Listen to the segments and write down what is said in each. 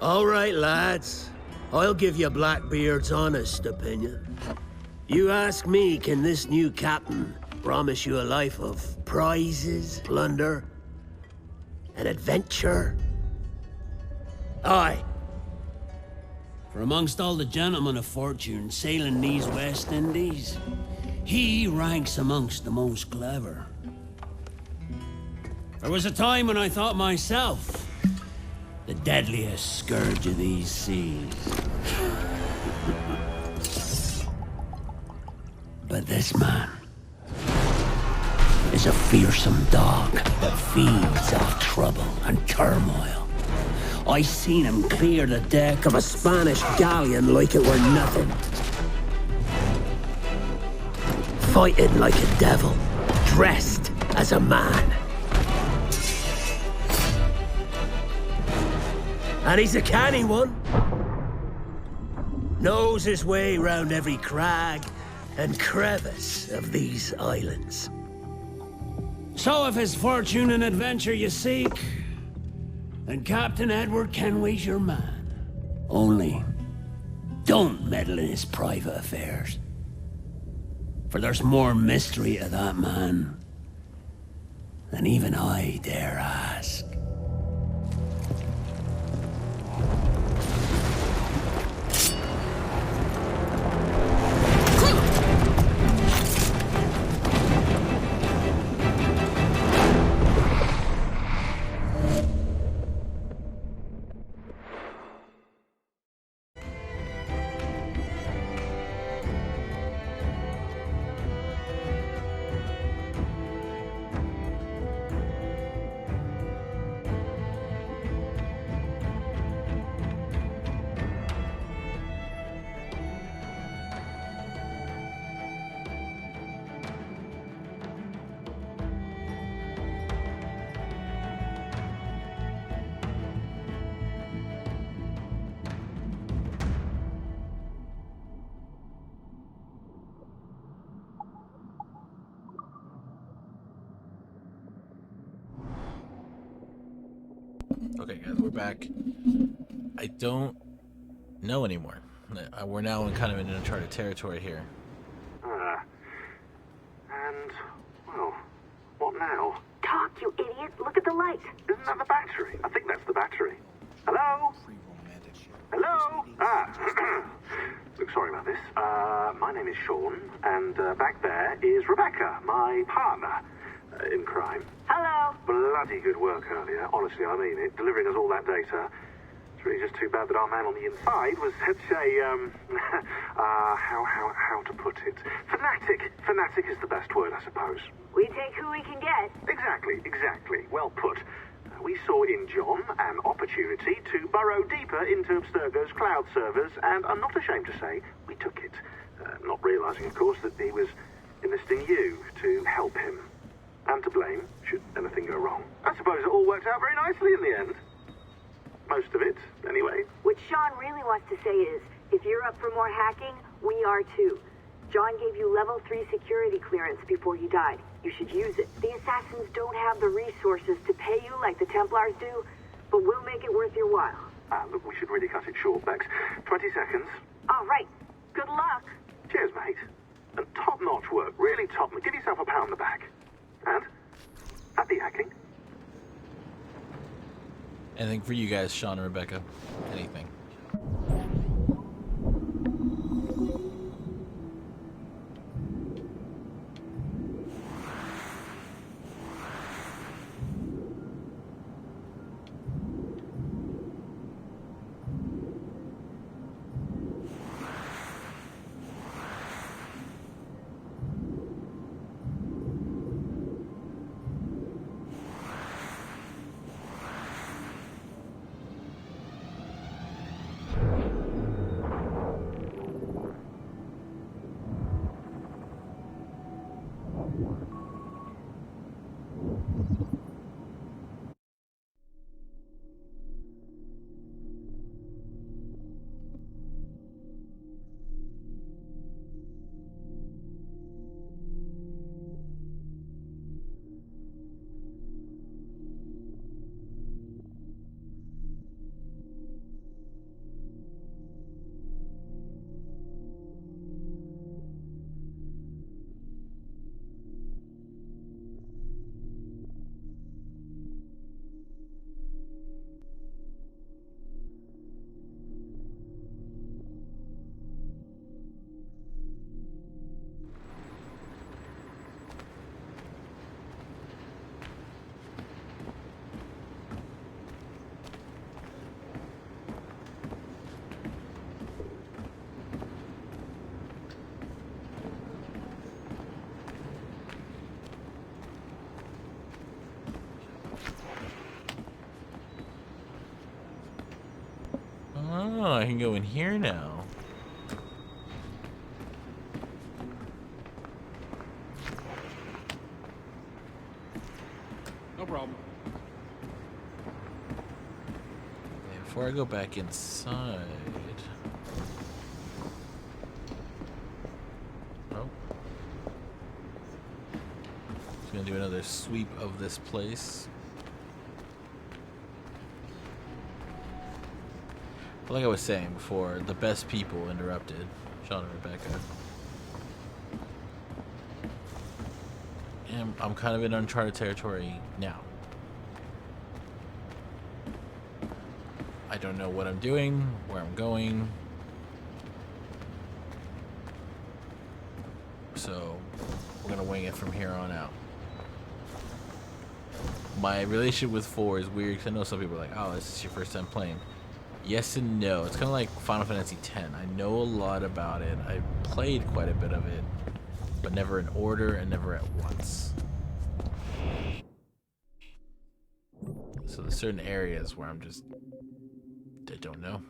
All right, lads. I'll give you Blackbeard's honest opinion. You ask me, can this new captain promise you a life of prizes, plunder, and adventure? Aye. For amongst all the gentlemen of fortune sailing these West Indies, he ranks amongst the most clever. There was a time when I thought myself the deadliest scourge of these seas. But this man is a fearsome dog that feeds off trouble and turmoil. I seen him clear the deck of a Spanish galleon like it were nothing. Fighting like a devil, dressed as a man. And he's a canny one. Knows his way round every crag and crevice of these islands. So if his fortune and adventure you seek, then Captain Edward Kenway's your man. Only, don't meddle in his private affairs. For there's more mystery to that man than even I dare ask. Okay, guys, we're back. I don't know anymore. We're now in kind of in uncharted territory here. And, well, what now? Talk, you idiot! Look at the light! Isn't that the battery? I think that's the battery. Hello? Hello? Look, sorry about this. My name is Sean, and back there is Rebecca, my partner in crime. Hello! Bloody good work earlier. Honestly, I mean it. Delivering us all that data. It's really just too bad that our man on the inside was such a, how to put it? Fanatic. Fanatic is the best word, I suppose. We take who we can get. Exactly. Well put. We saw in John an opportunity to burrow deeper into Abstergo's cloud servers, and I'm not ashamed to say we took it. Not realizing, of course, that he was enlisting you to help him. And to blame, should anything go wrong. I suppose it all worked out very nicely in the end. Most of it, anyway. What Sean really wants to say is, if you're up for more hacking, we are too. John gave you level 3 security clearance before he died. You should use it. The assassins don't have the resources to pay you like the Templars do, but we'll make it worth your while. Look, we should really cut it short, Bex. 20 seconds. All right. Good luck. Cheers, mate. And top-notch work. Really top. Give yourself a pat on the back. And happy hacking. Anything for you guys, Sean and Rebecca? Anything? Oh, I can go in here now. No problem. Okay, before I go back inside. Oh. Just gonna do another sweep of this place. But like I was saying before, the best people interrupted Sean and Rebecca. And I'm kind of in uncharted territory now. I don't know what I'm doing, where I'm going. So we're gonna wing it from here on out. My relationship with 4 is weird because I know some people are like, oh, this is your first time playing. Yes and no. It's kind of like Final Fantasy X. I know a lot about it. I played quite a bit of it, but never in order and never at once. So there's certain areas where I don't know.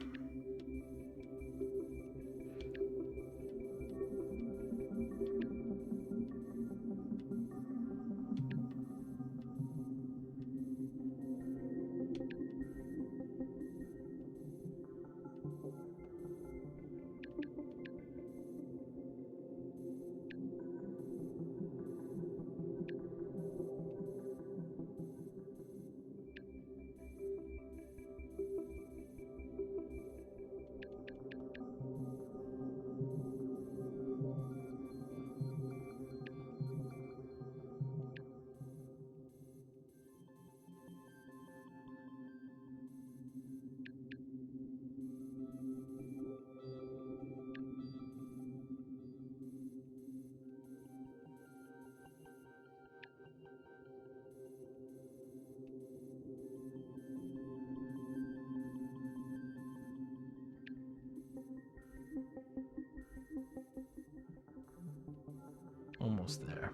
Almost there.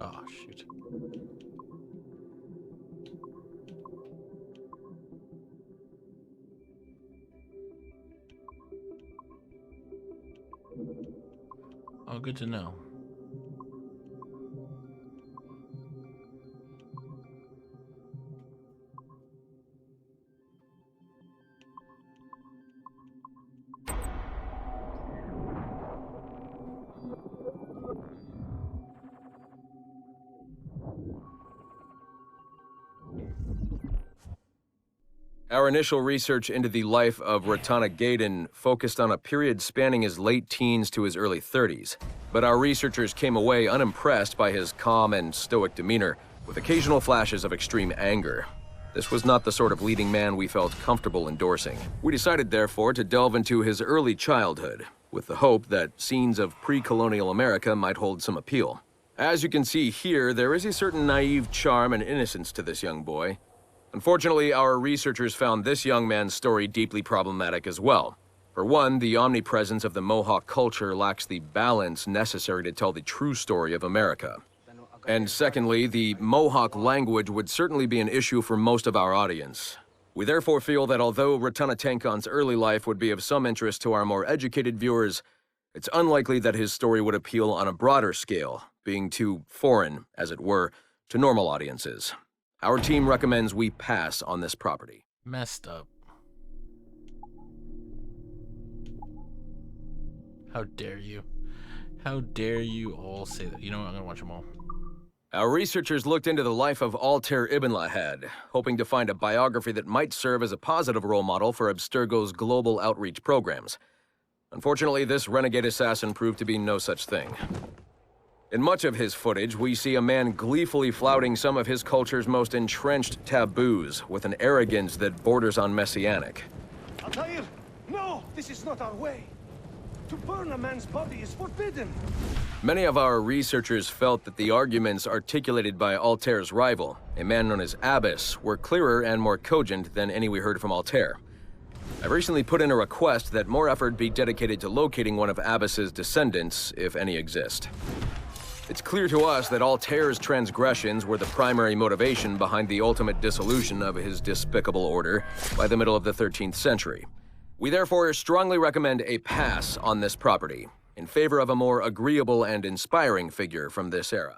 Oh, shoot. Oh, good to know. Our initial research into the life of Ratana Gaiden focused on a period spanning his late teens to his early 30s, but our researchers came away unimpressed by his calm and stoic demeanor, with occasional flashes of extreme anger. This was not the sort of leading man we felt comfortable endorsing. We decided, therefore, to delve into his early childhood, with the hope that scenes of pre-colonial America might hold some appeal. As you can see here, there is a certain naive charm and innocence to this young boy. Unfortunately, our researchers found this young man's story deeply problematic as well. For one, the omnipresence of the Mohawk culture lacks the balance necessary to tell the true story of America. And secondly, the Mohawk language would certainly be an issue for most of our audience. We therefore feel that although Ratana Tenkon's early life would be of some interest to our more educated viewers, it's unlikely that his story would appeal on a broader scale, being too foreign, as it were, to normal audiences. Our team recommends we pass on this property. Messed up. How dare you? How dare you all say that? You know what? I'm gonna watch them all. Our researchers looked into the life of Altair Ibn Lahad, hoping to find a biography that might serve as a positive role model for Abstergo's global outreach programs. Unfortunately, this renegade assassin proved to be no such thing. In much of his footage, we see a man gleefully flouting some of his culture's most entrenched taboos with an arrogance that borders on messianic. Altair, no! This is not our way! To burn a man's body is forbidden! Many of our researchers felt that the arguments articulated by Altair's rival, a man known as Abbas, were clearer and more cogent than any we heard from Altair. I've recently put in a request that more effort be dedicated to locating one of Abbas's descendants, if any exist. It's clear to us that Altair's transgressions were the primary motivation behind the ultimate dissolution of his despicable order by the middle of the 13th century. We therefore strongly recommend a pass on this property, in favor of a more agreeable and inspiring figure from this era.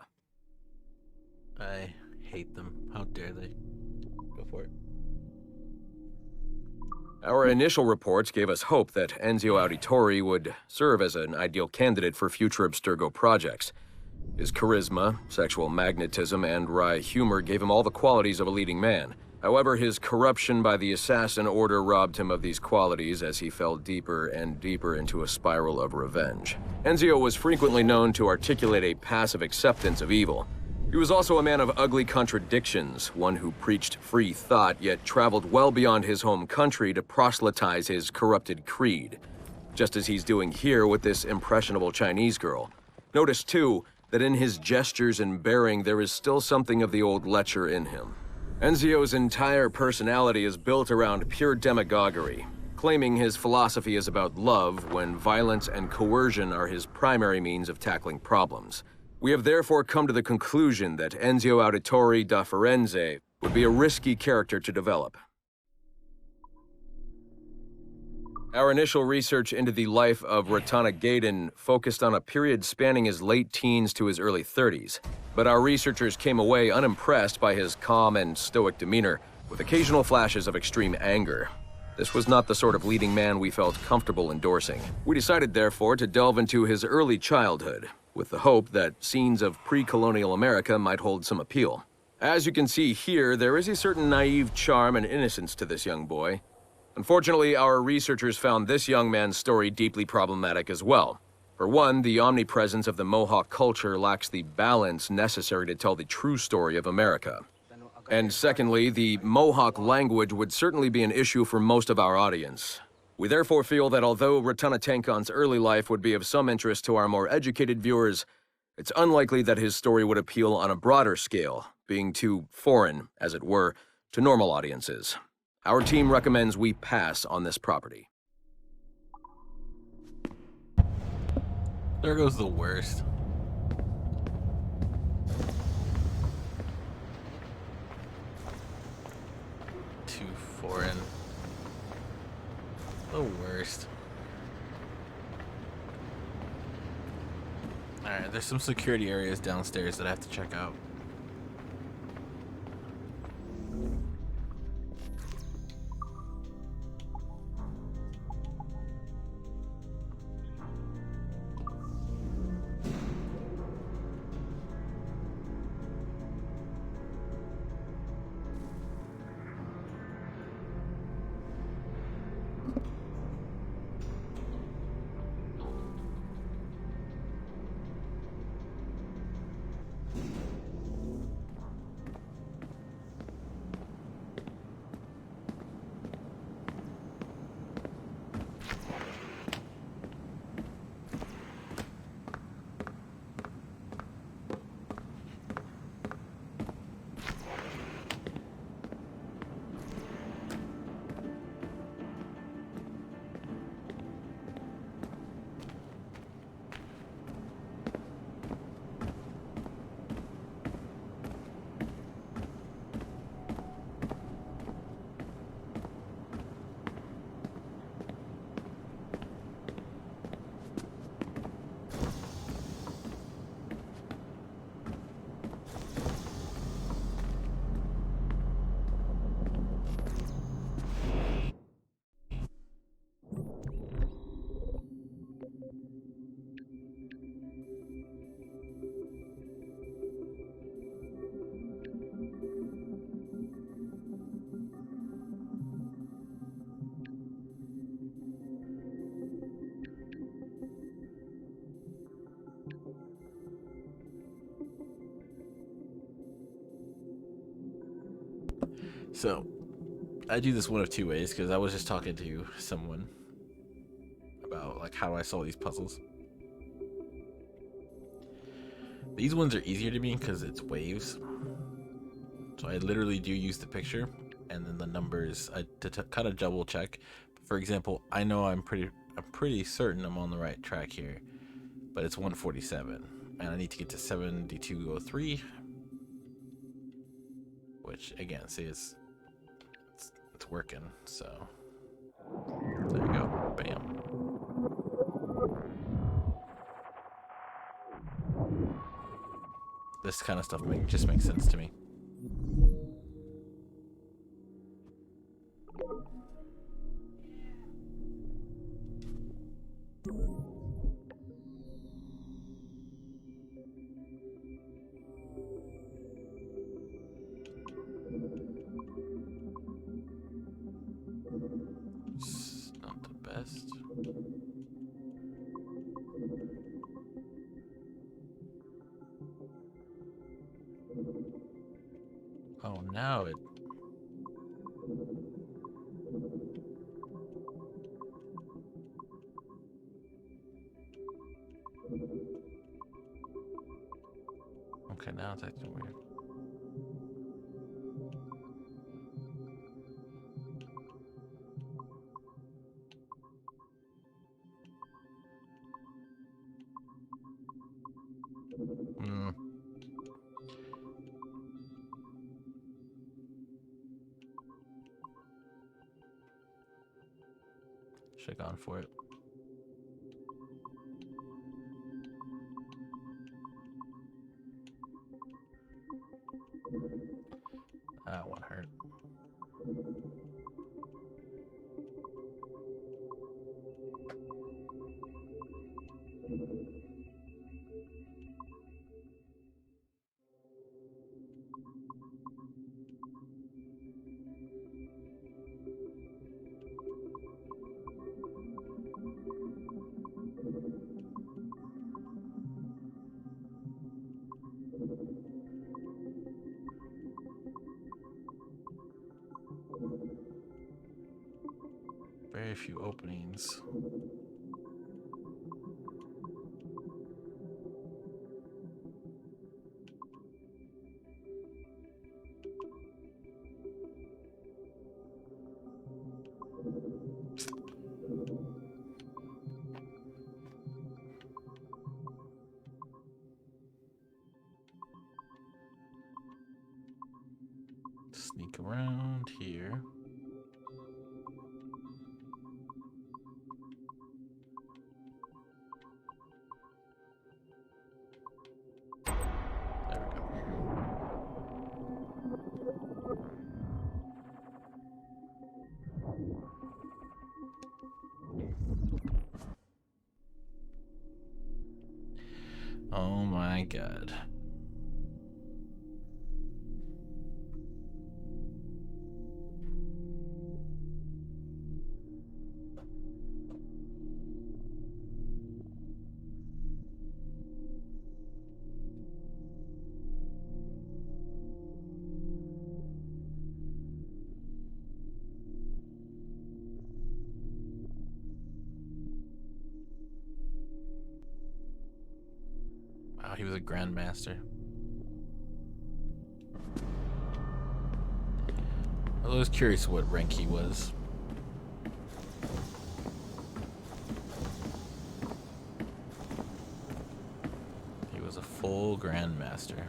I hate them. How dare they? Go for it. Our initial reports gave us hope that Enzio Auditore would serve as an ideal candidate for future Abstergo projects. His charisma, sexual magnetism, and wry humor gave him all the qualities of a leading man. However, his corruption by the Assassin Order robbed him of these qualities as he fell deeper and deeper into a spiral of revenge. Enzio was frequently known to articulate a passive acceptance of evil. He was also a man of ugly contradictions, one who preached free thought yet traveled well beyond his home country to proselytize his corrupted creed, just as he's doing here with this impressionable Chinese girl. Notice, too, that in his gestures and bearing there is still something of the old lecher in him. Enzio's entire personality is built around pure demagoguery, claiming his philosophy is about love when violence and coercion are his primary means of tackling problems. We have therefore come to the conclusion that Enzio Auditore da Firenze would be a risky character to develop. Our initial research into the life of Ratana Gaydon focused on a period spanning his late teens to his early 30s, but our researchers came away unimpressed by his calm and stoic demeanor, with occasional flashes of extreme anger. This was not the sort of leading man we felt comfortable endorsing. We decided, therefore, to delve into his early childhood, with the hope that scenes of pre-colonial America might hold some appeal. As you can see here, there is a certain naive charm and innocence to this young boy. Unfortunately, our researchers found this young man's story deeply problematic as well. For one, the omnipresence of the Mohawk culture lacks the balance necessary to tell the true story of America. And secondly, the Mohawk language would certainly be an issue for most of our audience. We therefore feel that although Ratana Tenkon's early life would be of some interest to our more educated viewers, it's unlikely that his story would appeal on a broader scale, being too foreign, as it were, to normal audiences. Our team recommends we pass on this property. There goes the worst. Too foreign. The worst. Alright, there's some security areas downstairs that I have to check out. So, I do this one of two ways, because I was just talking to someone about, like, how do I solve these puzzles. These ones are easier to me because it's waves. So I literally do use the picture and then the numbers to kind of double check. For example, I know I'm pretty certain I'm on the right track here, but it's 147, and I need to get to 7203, which again, see, it's working. So there you go, bam. This kind of stuff just makes sense to me. It's not the best. Oh, now it... Okay, now it's acting weird. Should have gone for it. That one hurt. Very few openings. Sneak around here. There we go. Oh my God. Wow, he was a grandmaster. I was curious what rank he was. He was a full grandmaster.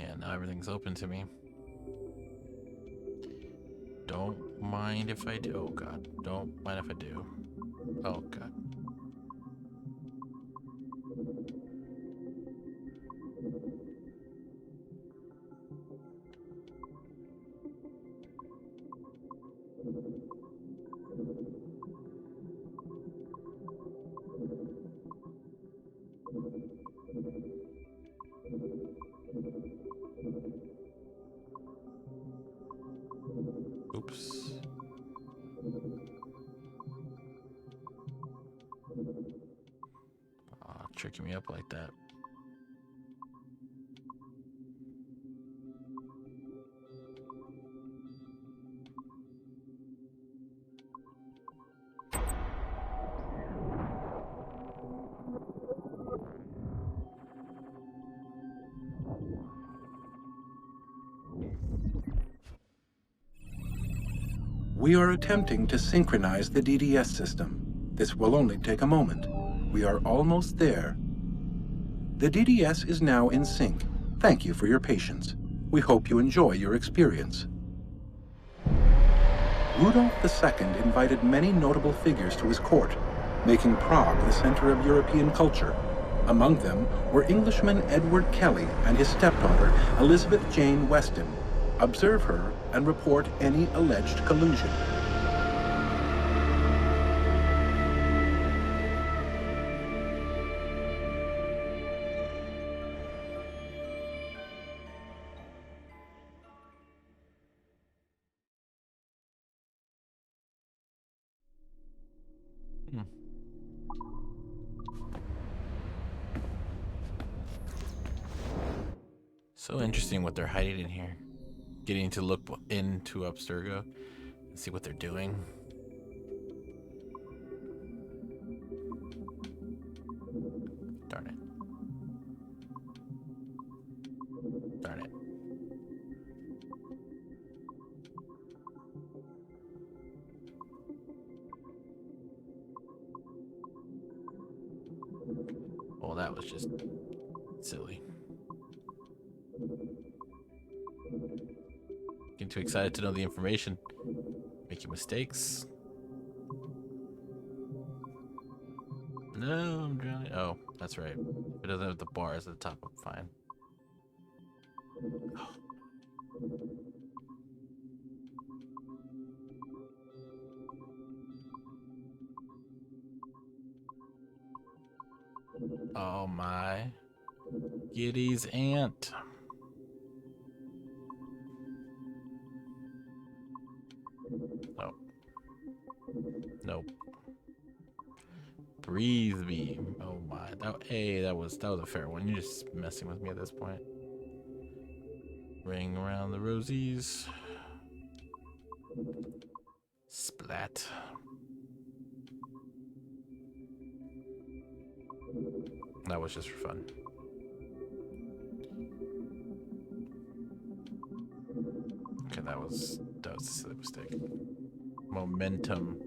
Yeah, now everything's open to me. Don't mind if I do. Oh god. Don't mind if I do. Oh god. Oops. Aw, tricking me up like that. We are attempting to synchronize the DDS system. This will only take a moment. We are almost there. The DDS is now in sync. Thank you for your patience. We hope you enjoy your experience. Rudolf II invited many notable figures to his court, making Prague the center of European culture. Among them were Englishman Edward Kelly and his stepdaughter, Elizabeth Jane Weston. Observe her and report any alleged collusion. So interesting what they're hiding in here. Getting to look into Abstergo and see what they're doing. Darn it. Darn it. Well, that was just silly. Getting too excited to know the information. Making mistakes. No, I'm drowning. Oh, that's right. If it doesn't have the bars at the top, I'm fine. Oh my. Giddy's aunt. Oh. Nope. Breathe beam. Oh my. That was a fair one. You're just messing with me at this point. Ring around the rosies. Splat. That was just for fun. Okay, that was a silly mistake. Momentum.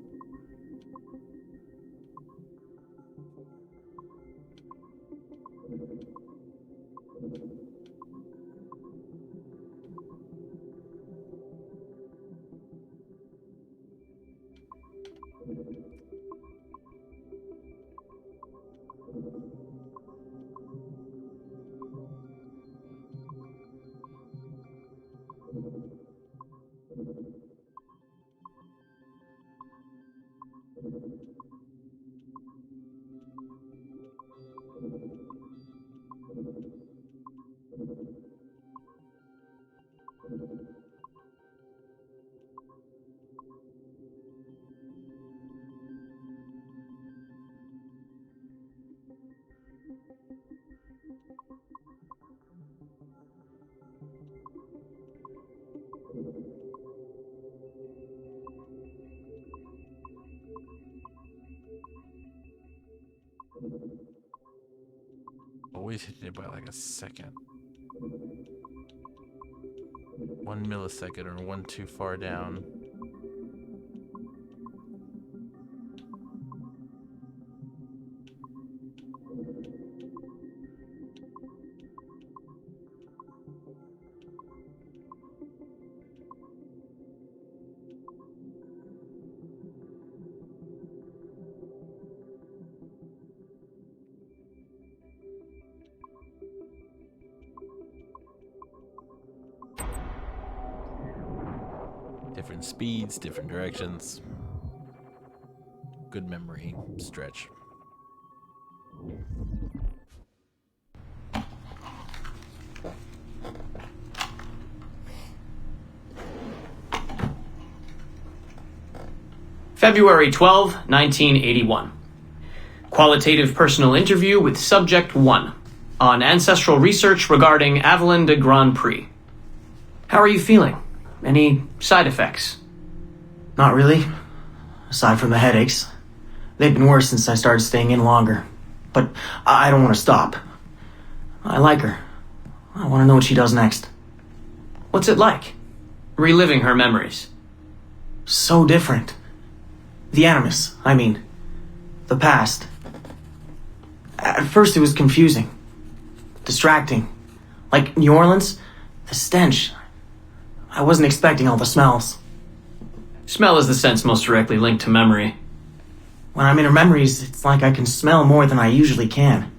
Always hitting it by like a second. 1 millisecond or one too far down. Different speeds, different directions. Good memory stretch. February 12, 1981. Qualitative personal interview with Subject 1 on ancestral research regarding Avalon de Grand Prix. How are you feeling? Any side effects? Not really. Aside from the headaches. They've been worse since I started staying in longer. But I don't want to stop. I like her. I want to know what she does next. What's it like? Reliving her memories. So different. The Animus, I mean. The past. At first it was confusing. Distracting. Like New Orleans, the stench. I wasn't expecting all the smells. Smell is the sense most directly linked to memory. When I'm in her memories, it's like I can smell more than I usually can.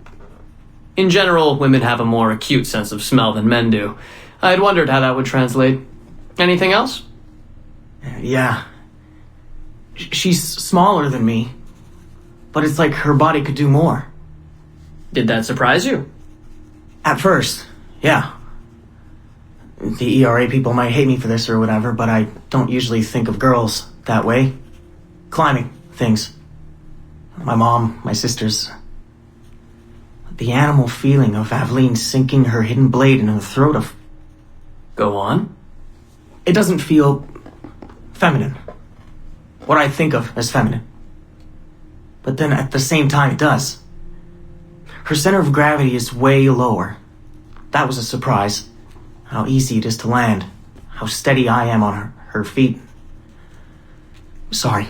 In general, women have a more acute sense of smell than men do. I had wondered how that would translate. Anything else? Yeah. She's smaller than me, but it's like her body could do more. Did that surprise you? At first, yeah. The ERA people might hate me for this or whatever, but I don't usually think of girls that way. Climbing things. My mom, my sisters. The animal feeling of Aveline sinking her hidden blade into the throat of... Go on. It doesn't feel feminine. What I think of as feminine. But then at the same time it does. Her center of gravity is way lower. That was a surprise. How easy it is to land. How steady I am on her feet. Sorry.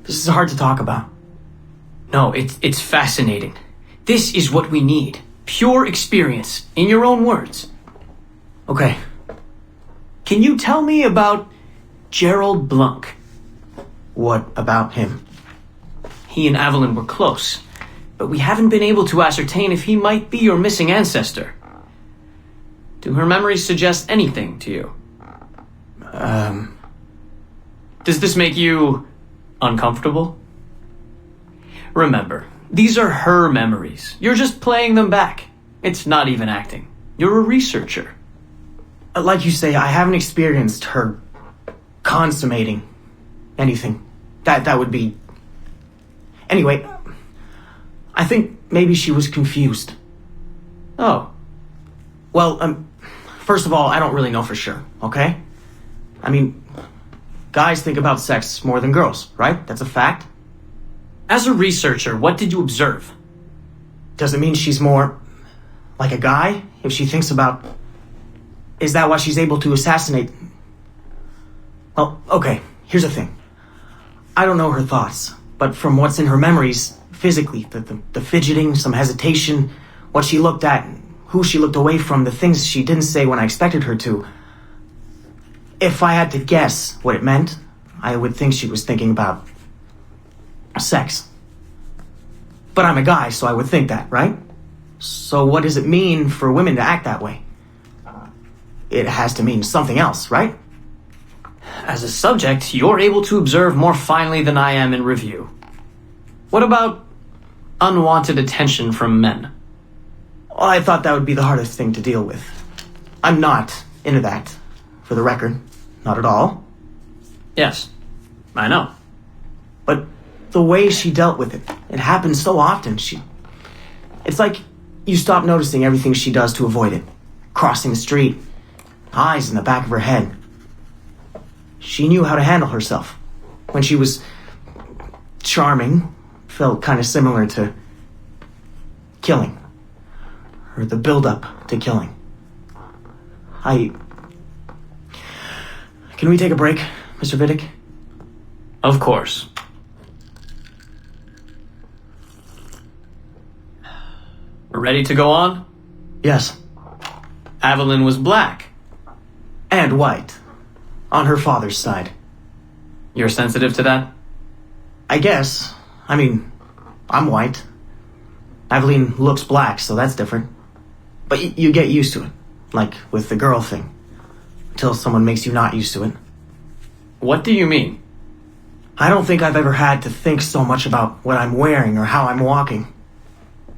This is hard to talk about. No, it's fascinating. This is what we need. Pure experience, in your own words. Okay. Can you tell me about Gerald Blanc? What about him? He and Avalon were close, but we haven't been able to ascertain if he might be your missing ancestor. Do her memories suggest anything to you? Does this make you uncomfortable? Remember, these are her memories. You're just playing them back. It's not even acting. You're a researcher. Like you say, I haven't experienced her consummating anything. That would be... Anyway, I think maybe she was confused. Oh. Well, first of all, I don't really know for sure, okay? I mean, guys think about sex more than girls, right? That's a fact. As a researcher, what did you observe? Does it mean she's more like a guy if she thinks about... Is that why she's able to assassinate... Well, okay, here's the thing. I don't know her thoughts, but from what's in her memories, physically, the fidgeting, some hesitation, what she looked at, who she looked away from, the things she didn't say when I expected her to. If I had to guess what it meant, I would think she was thinking about sex. But I'm a guy, so I would think that, right? So what does it mean for women to act that way? It has to mean something else, right? As a subject, you're able to observe more finely than I am in review. What about unwanted attention from men? Well, I thought that would be the hardest thing to deal with. I'm not into that, for the record. Not at all. Yes, I know. But the way she dealt with it, it happens so often. It's like you stop noticing everything she does to avoid it. Crossing the street, eyes in the back of her head. She knew how to handle herself. When she was charming, felt kind of similar to killing. Or the build-up to killing. Can we take a break, Mr. Vidic? Of course. Ready to go on? Yes. Avalon was black. And white. On her father's side. You're sensitive to that? I guess. I mean, I'm white. Aveline looks black, so that's different. But you get used to it. Like with the girl thing. Until someone makes you not used to it. What do you mean? I don't think I've ever had to think so much about what I'm wearing or how I'm walking.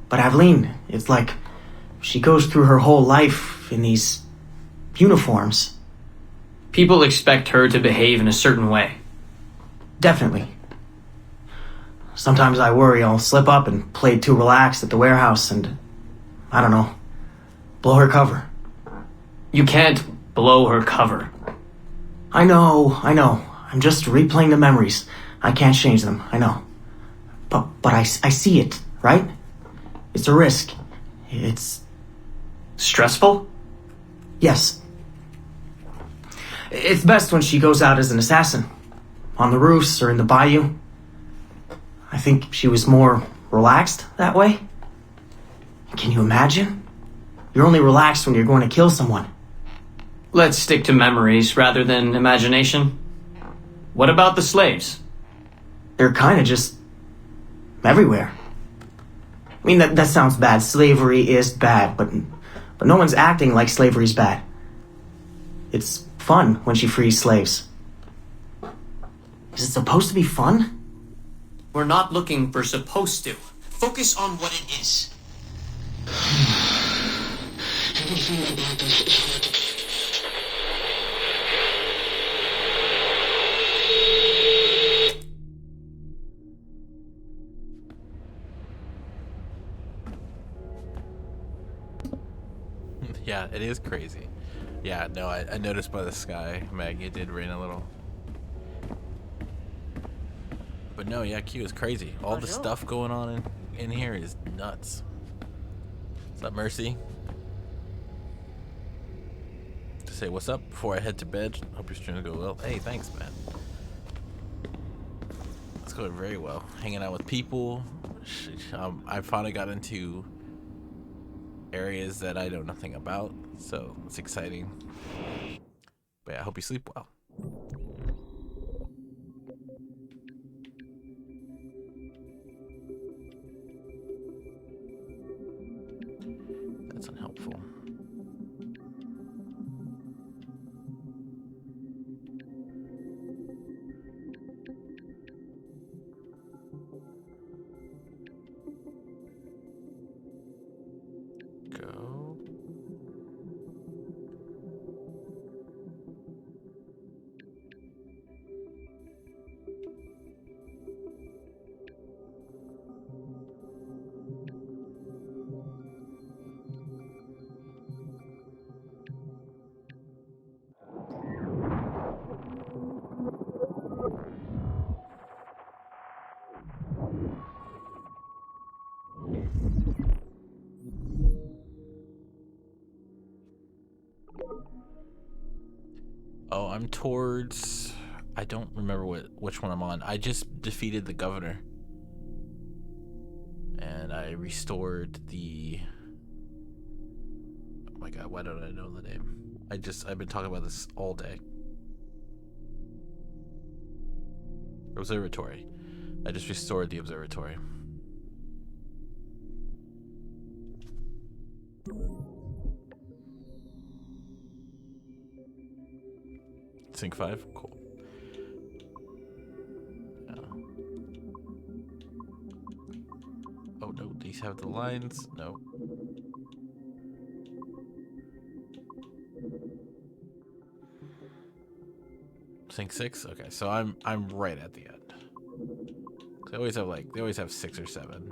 But Aveline, it's like she goes through her whole life in these uniforms. People expect her to behave in a certain way. Definitely. Sometimes I worry I'll slip up and play too relaxed at the warehouse and, I don't know, blow her cover. You can't blow her cover. I know. I'm just replaying the memories. I can't change them, I know. But I see it, right? It's a risk. It's... Stressful? Yes. It's best when she goes out as an assassin. On the roofs or in the bayou. I think she was more relaxed that way. Can you imagine? You're only relaxed when you're going to kill someone. Let's stick to memories rather than imagination. What about the slaves? They're kind of just... everywhere. I mean, that sounds bad. Slavery is bad, but no one's acting like slavery's bad. It's fun when she frees slaves. Is it supposed to be fun? We're not looking for supposed to. Focus on what it is. Yeah, it is crazy. Yeah, no, I noticed by the sky, Meg, it did rain a little. But no, yeah, Q is crazy. All the stuff going on in here is nuts. What's up, Mercy? To say what's up before I head to bed. Hope your stream will go well. Hey, thanks, man. It's going very well. Hanging out with people. I finally got into areas that I know nothing about, so it's exciting. But yeah, I hope you sleep well. That's unhelpful. Go. Oh, I'm towards... I don't remember which one I'm on. I just defeated the governor. And I restored the... Oh my god, why don't I know the name? I've been talking about this all day. Observatory. I just restored the observatory. Sync 5? Cool. Yeah. Oh no, these have the lines? No. Sync 6? Okay, so I'm right at the end. They always have 6 or 7.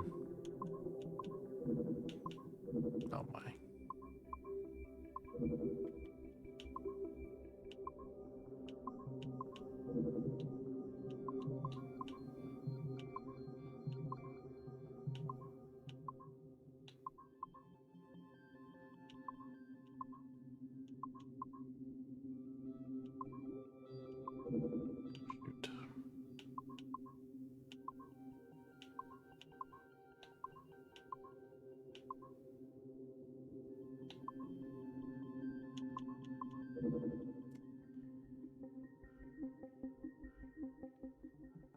Oh my. Shoot.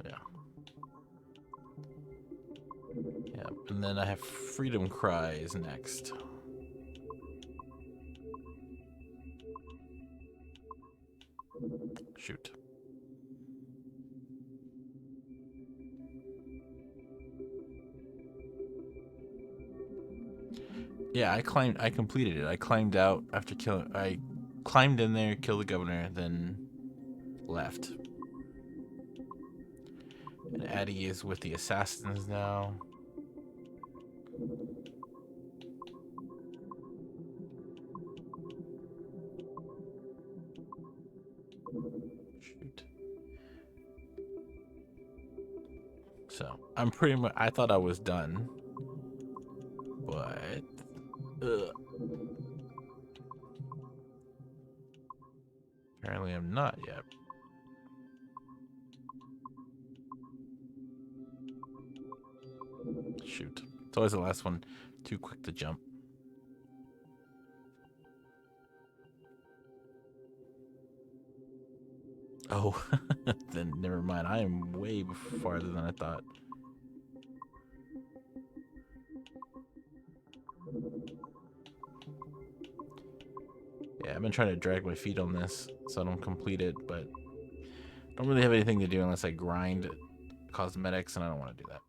Yeah. Yeah, and then I have Freedom Cries next. Shoot. Yeah, I completed it. I climbed out after I climbed in there, killed the governor, then left. And Addie is with the assassins now. Shoot. So, I'm pretty much, I thought I was done. But, apparently I'm not yet. Shoot. It's always the last one. Too quick to jump. Oh, then never mind. I am way farther than I thought. Yeah, I've been trying to drag my feet on this so I don't complete it, but I don't really have anything to do unless I grind cosmetics, and I don't want to do that.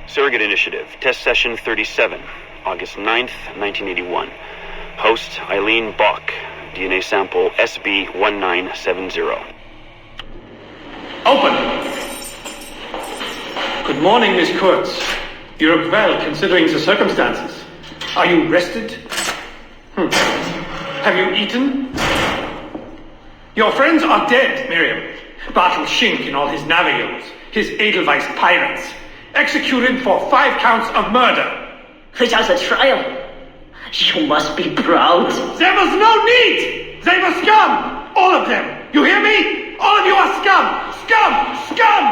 Surrogate Initiative, Test Session 37, August 9th, 1981. Host, Eileen Bach, DNA sample SB1970. Open! Good morning, Miss Kurtz. You look well, considering the circumstances. Are you rested? Have you eaten? Your friends are dead, Miriam. Bartel Schink and all his Navios, his Edelweiss pirates. Executed for 5 counts of murder. Without a trial. You must be proud. There was no need! They were scum! All of them! You hear me? All of you are scum! Scum! Scum!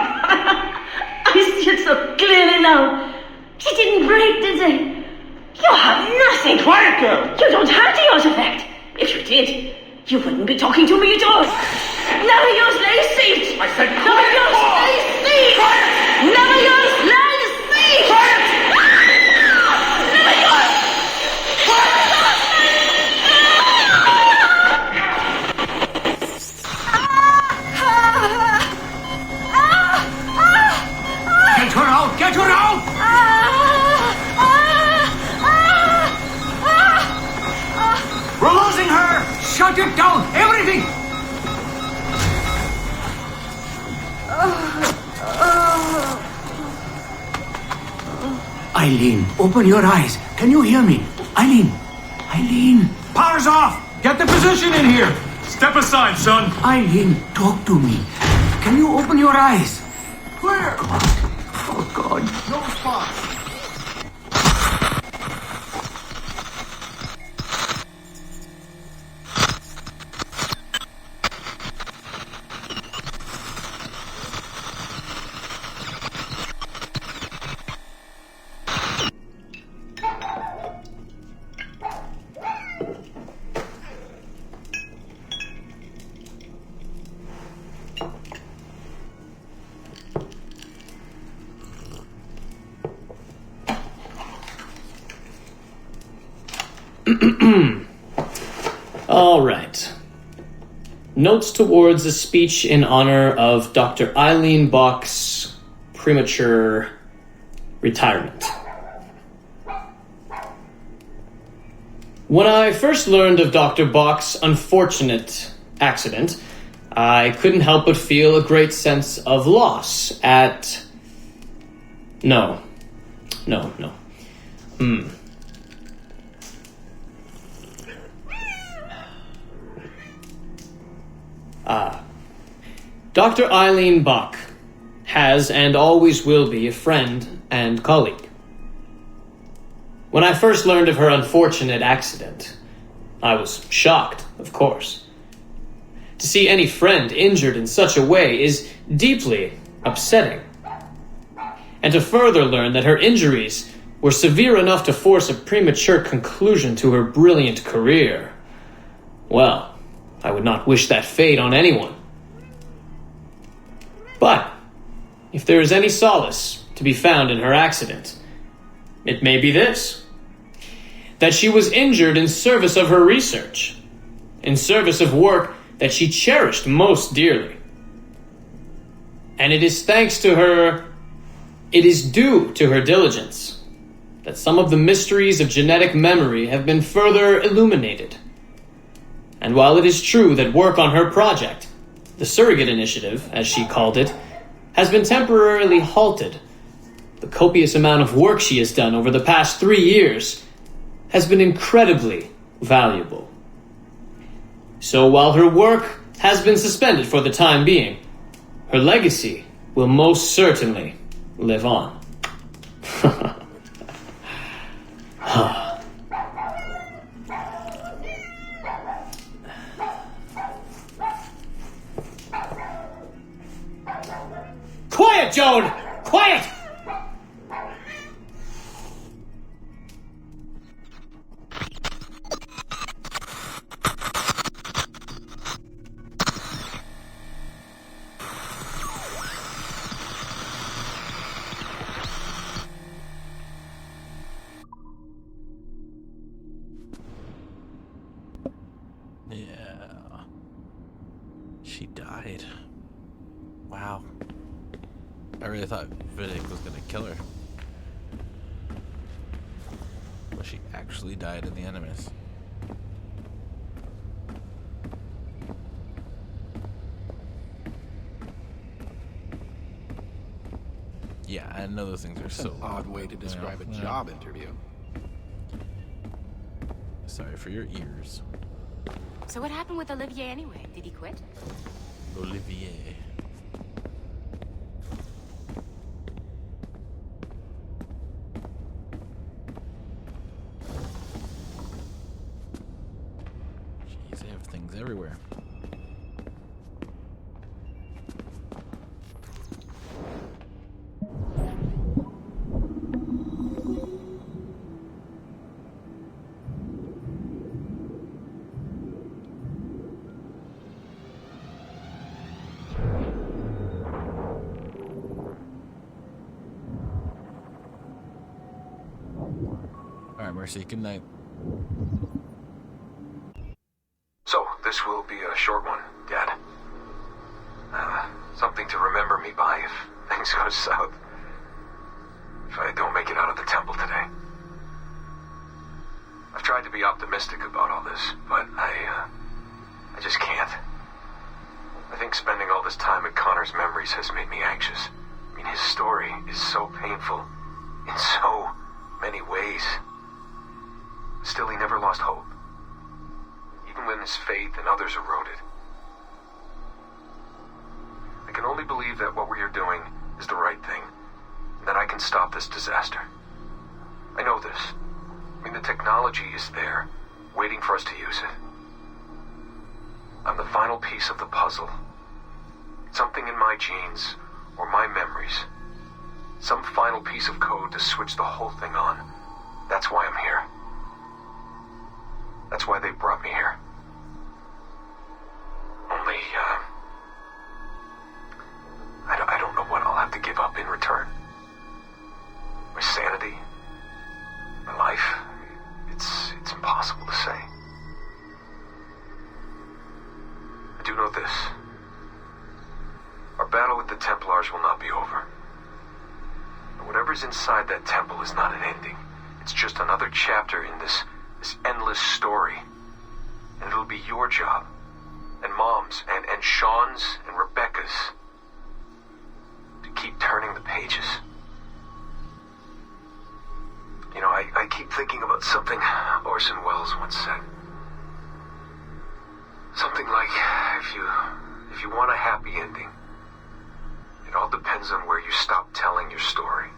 I see it so clearly now. He didn't break, did they? You have nothing. Quiet, girl! You don't have the artifact. If you did, you wouldn't be talking to me at all. Never use lay seat! I said never quiet! use lay seat! Quiet! Never use lay seat! Quiet! Never use! Get her out! Get her out! We're losing her! Shut it down! Everything! Eileen, open your eyes. Can you hear me? Eileen! Eileen! Power's off! Get the position in here! Step aside, son. Eileen, talk to me. Can you open your eyes? Clear! Oh, God. No response. All right. Notes towards a speech in honor of Dr. Eileen Bach's premature retirement. When I first learned of Dr. Bach's unfortunate accident, I couldn't help but feel a great sense of loss at... No. Dr. Eileen Bach has and always will be a friend and colleague. When I first learned of her unfortunate accident, I was shocked, of course. To see any friend injured in such a way is deeply upsetting. And to further learn that her injuries were severe enough to force a premature conclusion to her brilliant career, well, I would not wish that fate on anyone. But, if there is any solace to be found in her accident, it may be this: that she was injured in service of her research, in service of work that she cherished most dearly. And it is due to her diligence that some of the mysteries of genetic memory have been further illuminated. And while it is true that work on her project, the Surrogate Initiative, as she called it, has been temporarily halted, the copious amount of work she has done over the past 3 years has been incredibly valuable. So while her work has been suspended for the time being, her legacy will most certainly live on. Quiet, Joan! Quiet! Yeah. She died. Wow. I really thought Vidic was gonna kill her. But she actually died in the Animus. Yeah, I know those things are so An odd way to describe a job interview. Sorry for your ears. So what happened with Olivier anyway? Did he quit? Olivier. Jeez, they have things everywhere. Alright, Mercy, good night. So, this will be a short one, Dad. Something to remember me by if things go south. If I don't make it out of the temple today. I've tried to be optimistic about all this, but I just can't. I think spending all this time in Connor's memories has made me anxious. I mean, his story is so painful in so many ways. Still, he never lost hope, even when his faith and others eroded. I can only believe that what we are doing is the right thing, and that I can stop this disaster. I know this. I mean, the technology is there, waiting for us to use it. I'm the final piece of the puzzle. Something in my genes, or my memories. Some final piece of code to switch the whole thing on. That's why I'm here. That's why they brought me here. Only, I don't know what I'll have to give up in return. My sanity, my life, it's impossible to say. I do know this. Our battle with the Templars will not be over. And whatever's inside that temple is not an ending. It's just another chapter in this endless story. And it'll be your job, and Mom's, and Sean's, and Rebecca's, to keep turning the pages. You know, I keep thinking about something Orson Welles once said. Something like, if you want a happy ending, it all depends on where you stop telling your story.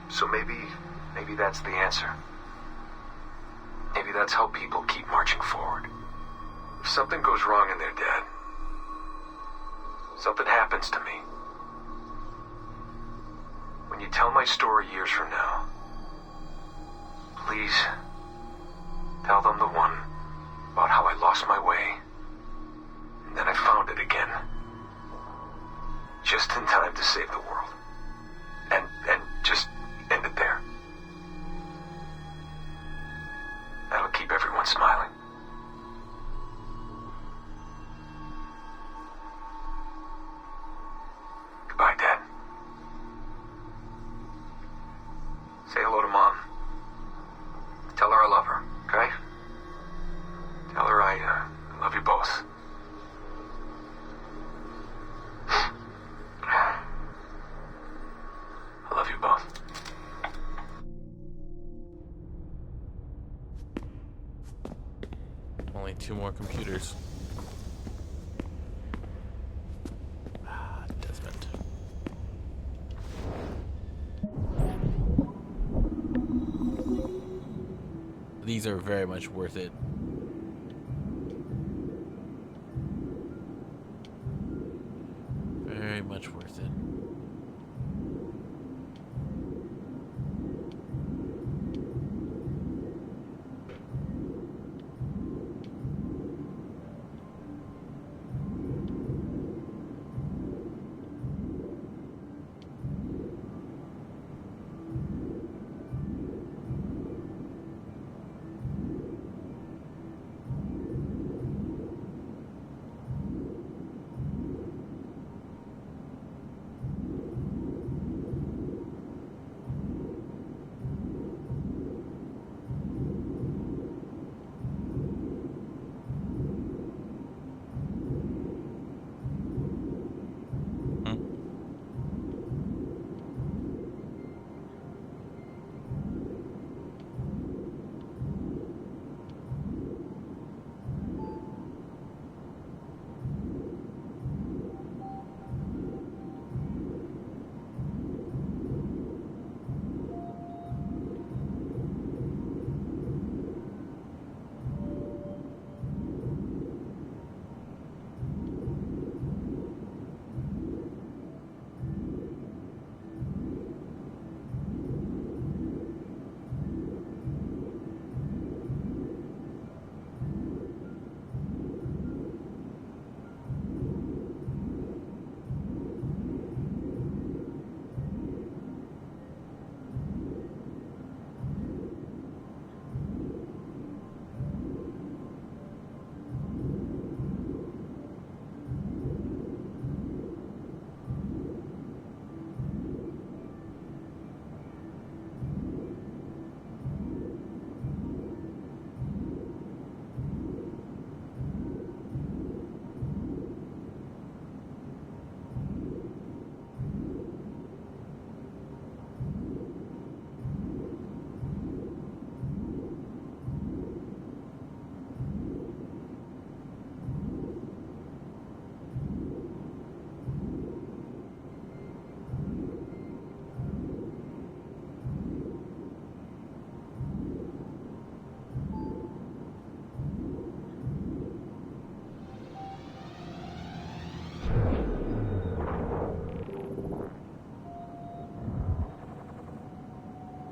So maybe that's the answer. Maybe that's how people keep marching forward. If something goes wrong in their dad, something happens to me. When you tell my story years from now, please tell them the one about how I lost my way. And then I found it again. Just in time to save the world. And just end it there. That'll keep everyone smiling. Goodbye, Dad. Say hello to Mom. Tell her I love her, okay? Tell her I love you both. I love you both. Only 2 more computers. Desmond. These are very much worth it. Very much worth it.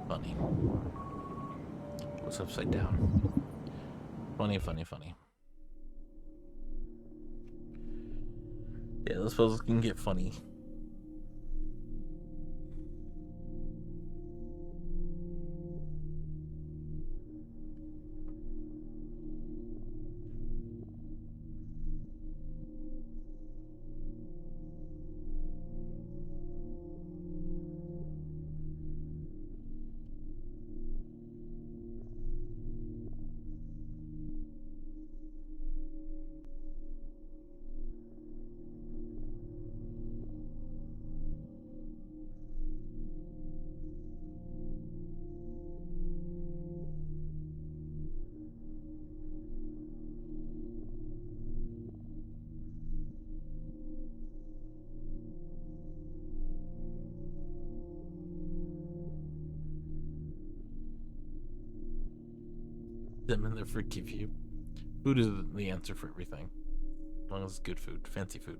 Funny. What's upside down? Funny, funny, funny. Yeah, those puzzles can get funny. Them and they forgive you. Food is the answer for everything. As long as it's good food, fancy food.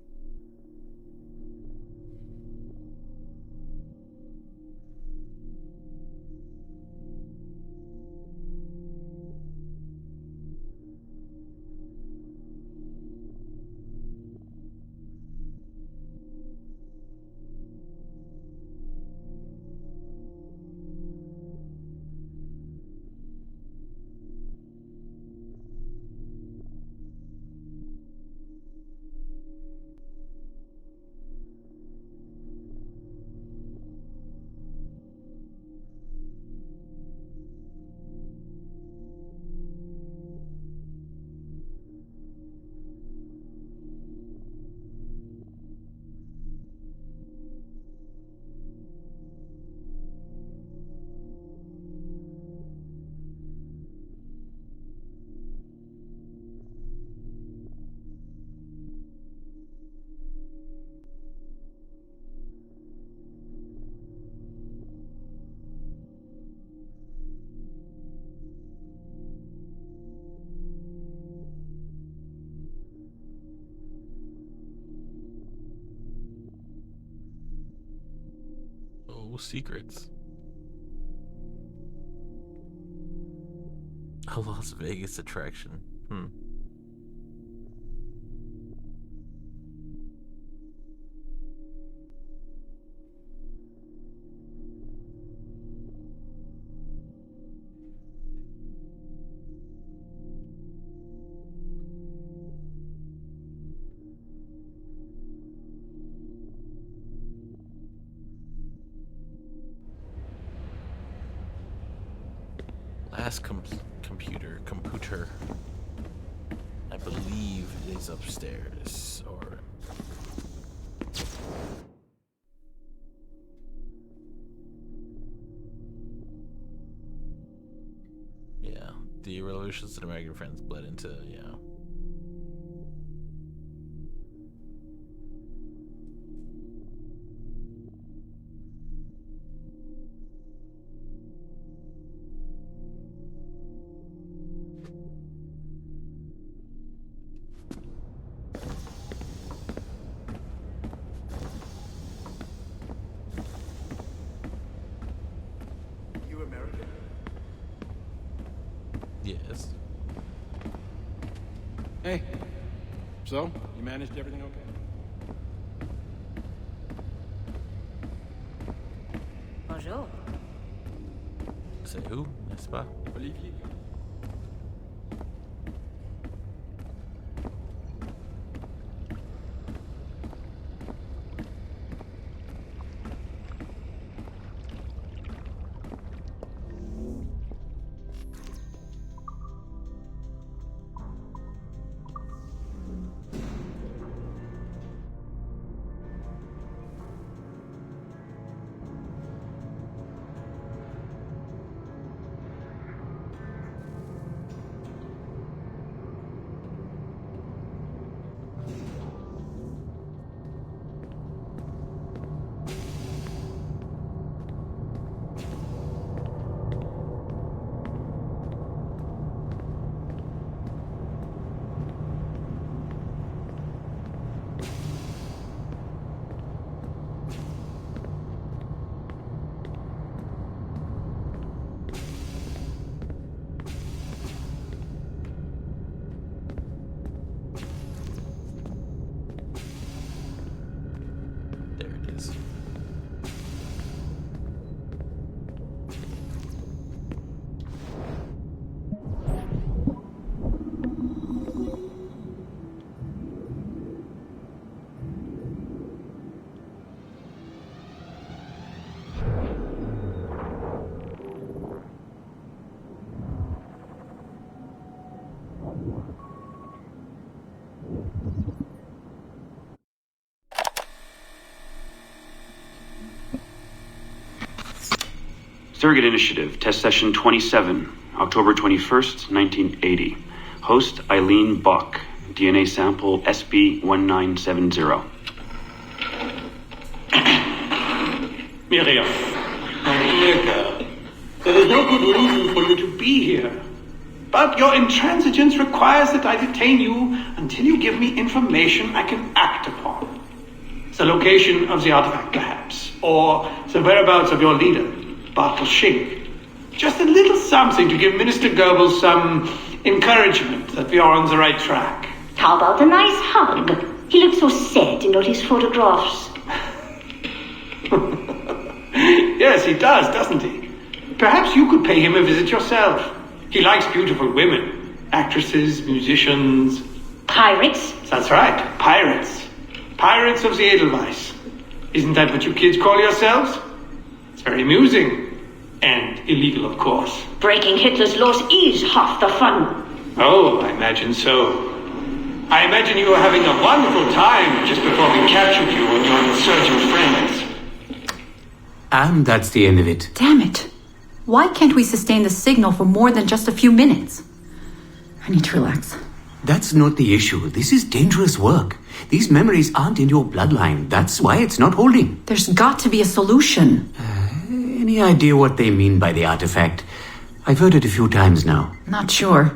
Oh, secrets. A Las Vegas attraction. Last computer. I believe it is upstairs, or... Yeah, the revolutions of the American friends bled into, yeah. Yes. Hey. So, you managed everything okay? Bonjour. C'est who, n'est-ce pas? Olivier. Surrogate Initiative, Test Session 27, October 21st, 1980. Host Eileen Bach, DNA sample SB1970. Miriam, my dear girl, there is no good reason for you to be here. But your intransigence requires that I detain you until you give me information I can act upon. The location of the artifact, perhaps, or the whereabouts of your leader, Bartel Shink. Just a little something to give Minister Goebbels some encouragement that we are on the right track. How about a nice hug? He looks so sad in all his photographs. Yes, he does, doesn't he? Perhaps you could pay him a visit yourself. He likes beautiful women, actresses, musicians. Pirates? That's right, pirates. Pirates of the Edelweiss. Isn't that what you kids call yourselves? It's very amusing. And illegal, of course. Breaking Hitler's laws is half the fun. Oh, I imagine so. I imagine you were having a wonderful time just before we captured you and your insurgent friends. And that's the end of it. Damn it. Why can't we sustain the signal for more than just a few minutes? I need to relax. That's not the issue. This is dangerous work. These memories aren't in your bloodline. That's why it's not holding. There's got to be a solution. Any idea what they mean by the artifact? I've heard it a few times now. Not sure.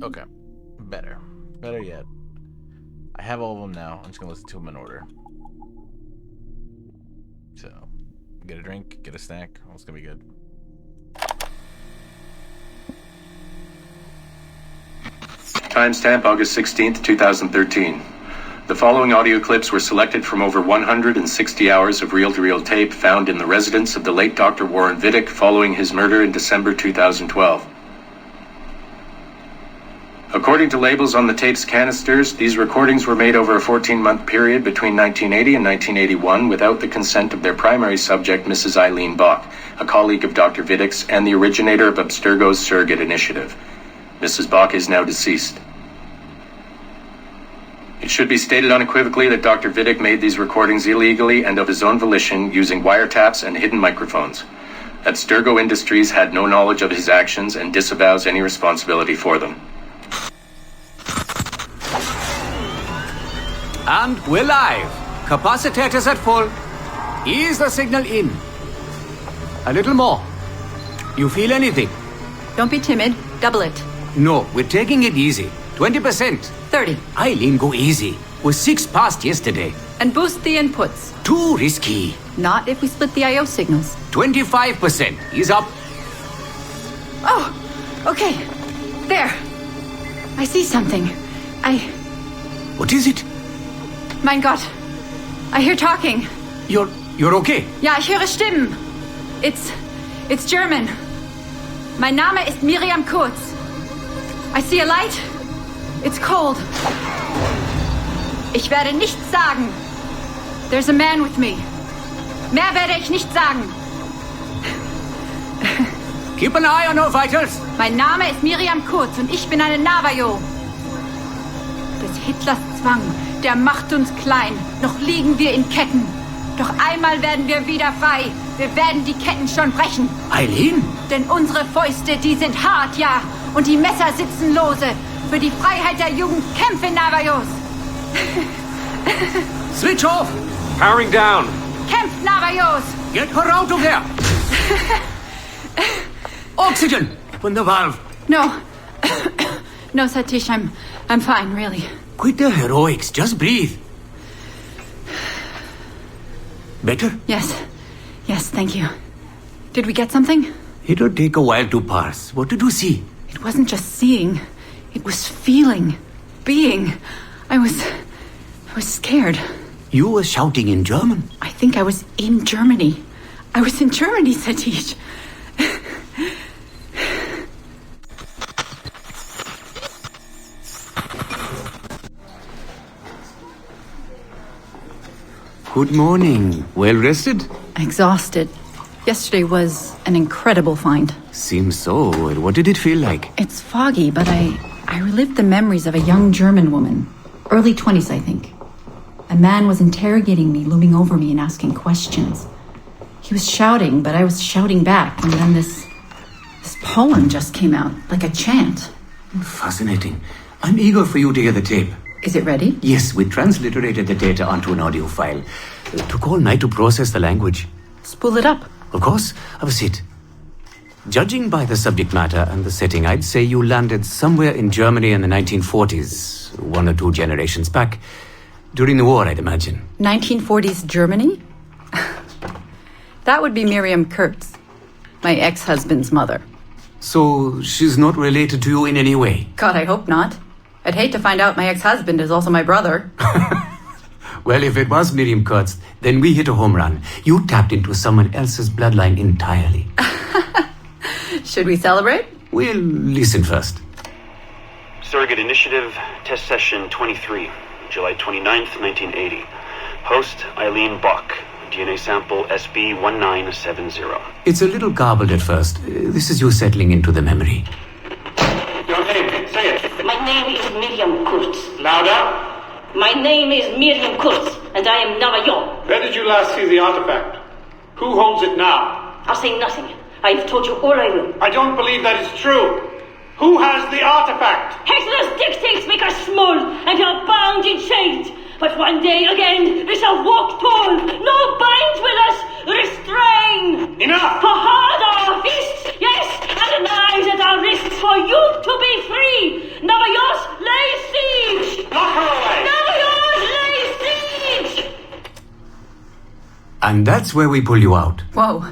Okay. Better. Better yet. I have all of them now. I'm just going to listen to them in order. So, get a drink, get a snack. Oh, it's gonna be good. Timestamp August 16th, 2013. The following audio clips were selected from over 160 hours of reel-to-reel tape found in the residence of the late Dr. Warren Vidic following his murder in December 2012. According to labels on the tape's canisters, these recordings were made over a 14-month period between 1980 and 1981 without the consent of their primary subject, Mrs. Eileen Bach, a colleague of Dr. Vidic's and the originator of Abstergo's surrogate initiative. Mrs. Bach is now deceased. It should be stated unequivocally that Dr. Vidic made these recordings illegally and of his own volition using wiretaps and hidden microphones. Abstergo Industries had no knowledge of his actions and disavows any responsibility for them. And we're live. Capacitors at full. Ease the signal in. A little more. You feel anything? Don't be timid. Double it. No, we're taking it easy. 20%. 30. Eileen, go easy. We're 6 past yesterday. And boost the inputs. Too risky. Not if we split the I/O signals. 25%. Ease up. Oh, okay. There. I see something. What is it? Mein Gott. I hear talking. You're okay? Ja, ich höre Stimmen. It's German. Mein Name ist Miriam Kurz. I see a light. It's cold. Ich werde nichts sagen. There's a man with me. Mehr werde ich nicht sagen. Keep an eye on our vitals. Mein Name ist Miriam Kurz und ich bin eine Navajo. Des Hitlers Zwang, der macht uns klein. Noch liegen wir in Ketten. Doch einmal werden wir wieder frei. Wir werden die Ketten schon brechen. Eileen? Denn unsere Fäuste, die sind hart, ja. Und die Messer sitzen lose. Für die Freiheit der Jugend kämpfen Navajos. Switch off. Powering down. Kämpft Navajos. Get her out of there. Oxygen. Open the valve. No. No, Satish, I'm fine, really. Quit the heroics. Just breathe. Better? Yes, thank you. Did we get something? It'll take a while to parse. What did you see? It wasn't just seeing. It was feeling. Being. I was scared. You were shouting in German? I think I was in Germany. I was in Germany, Satish. Good morning. Well rested? Exhausted. Yesterday was an incredible find. Seems so. What did it feel like? It's foggy, but I relived the memories of a young German woman. Early 20s, I think. A man was interrogating me, looming over me and asking questions. He was shouting, but I was shouting back, and then this poem just came out, like a chant. Fascinating. I'm eager for you to hear the tape. Is it ready? Yes, we transliterated the data onto an audio file. It took all night to process the language. Spool it up. Of course. Have a seat. Judging by the subject matter and the setting, I'd say you landed somewhere in Germany in the 1940s, 1 or 2 generations back. During the war, I'd imagine. 1940s Germany? That would be Miriam Kurtz, my ex-husband's mother. So she's not related to you in any way? God, I hope not. I'd hate to find out my ex-husband is also my brother. Well, if it was Miriam Kurtz, then we hit a home run. You tapped into someone else's bloodline entirely. Should we celebrate? We'll listen first. Surrogate Initiative, Test Session 23, July 29th, 1980. Host, Eileen Bach. DNA sample SB1970. It's a little garbled at first. This is you settling into the memory. Your name, say it. My name is Miriam Kurtz. Louder. My name is Miriam Kurtz, and I am Navajo. Where did you last see the artifact? Who holds it now? I'll say nothing. I have told you all I will. I don't believe that is true. Who has the artifact? Hitler's dictates make us small, and we are bound in chains. But one day again, we shall walk tall. No binds will us restrain. Enough! For hard our fists, yes, and the knives at our wrists for you to be free. Navajos lay siege. Lock her away. Navajos lay siege. And that's where we pull you out. Whoa.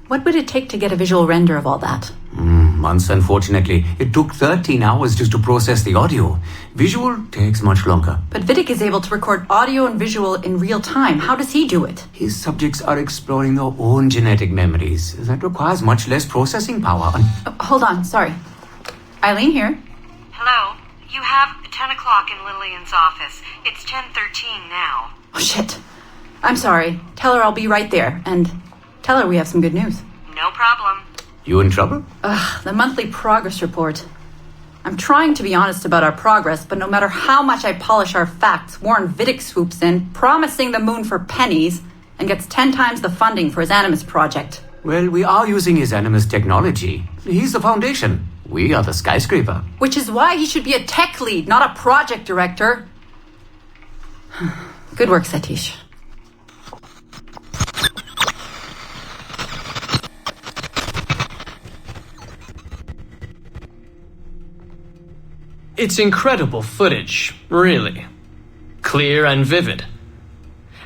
What would it take to get a visual render of all that? Months, unfortunately. It took 13 hours just to process the audio. Visual takes much longer. But Vidic is able to record audio and visual in real time. How does he do it? His subjects are exploring their own genetic memories. That requires much less processing power. Hold on, sorry. Eileen here. Hello. You have 10 o'clock in Lillian's office. It's 10:13 now. Oh, shit. I'm sorry. Tell her I'll be right there. And tell her we have some good news. No problem. You in trouble? The monthly progress report. I'm trying to be honest about our progress, but no matter how much I polish our facts, Warren Vidic swoops in, promising the moon for pennies, and gets 10 times the funding for his Animus project. Well, we are using his Animus technology. He's the foundation. We are the skyscraper. Which is why he should be a tech lead, not a project director. Good work, Satish. It's incredible footage, really. Clear and vivid.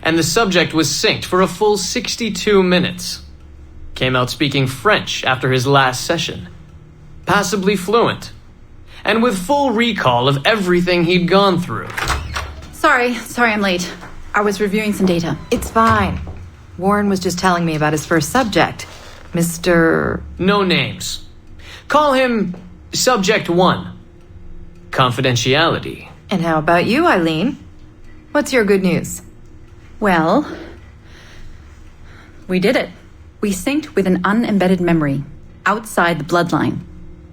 And the subject was synced for a full 62 minutes. Came out speaking French after his last session. Passably fluent. And with full recall of everything he'd gone through. Sorry I'm late. I was reviewing some data. It's fine. Warren was just telling me about his first subject. Mr. No names. Call him Subject 1. Confidentiality. And how about you, Eileen? What's your good news? Well, we did it. We synced with an unembedded memory outside the bloodline.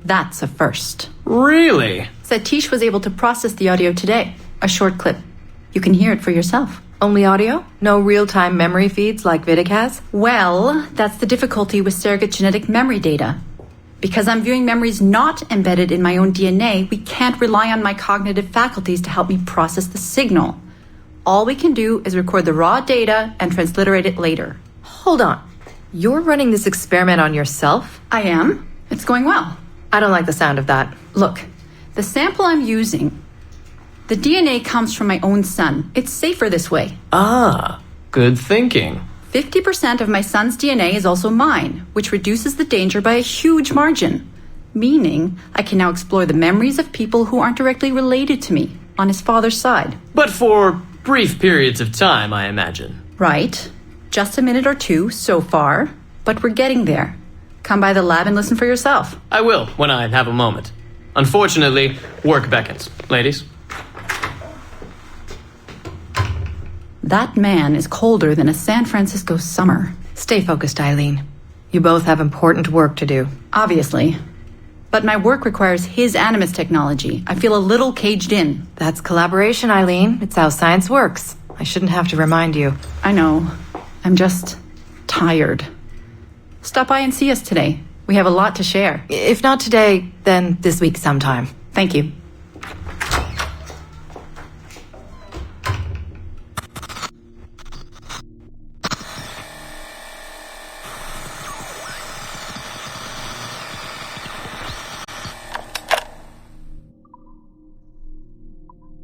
That's a first. Really? Satish was able to process the audio today. A short clip. You can hear it for yourself. Only audio? No real-time memory feeds like Vidic has? Well, that's the difficulty with surrogate genetic memory data. Because I'm viewing memories not embedded in my own DNA, we can't rely on my cognitive faculties to help me process the signal. All we can do is record the raw data and transliterate it later. Hold on. You're running this experiment on yourself? I am. It's going well. I don't like the sound of that. Look, the sample I'm using, the DNA comes from my own son. It's safer this way. Ah, good thinking. 50% of my son's DNA is also mine, which reduces the danger by a huge margin. Meaning, I can now explore the memories of people who aren't directly related to me on his father's side. But for brief periods of time, I imagine. Right. Just a minute or two so far, but we're getting there. Come by the lab and listen for yourself. I will, when I have a moment. Unfortunately, work beckons. Ladies? That man is colder than a San Francisco summer. Stay focused, Eileen. You both have important work to do. Obviously. But my work requires his Animus technology. I feel a little caged in. That's collaboration, Eileen. It's how science works. I shouldn't have to remind you. I know. I'm just tired. Stop by and see us today. We have a lot to share. If not today, then this week sometime. Thank you.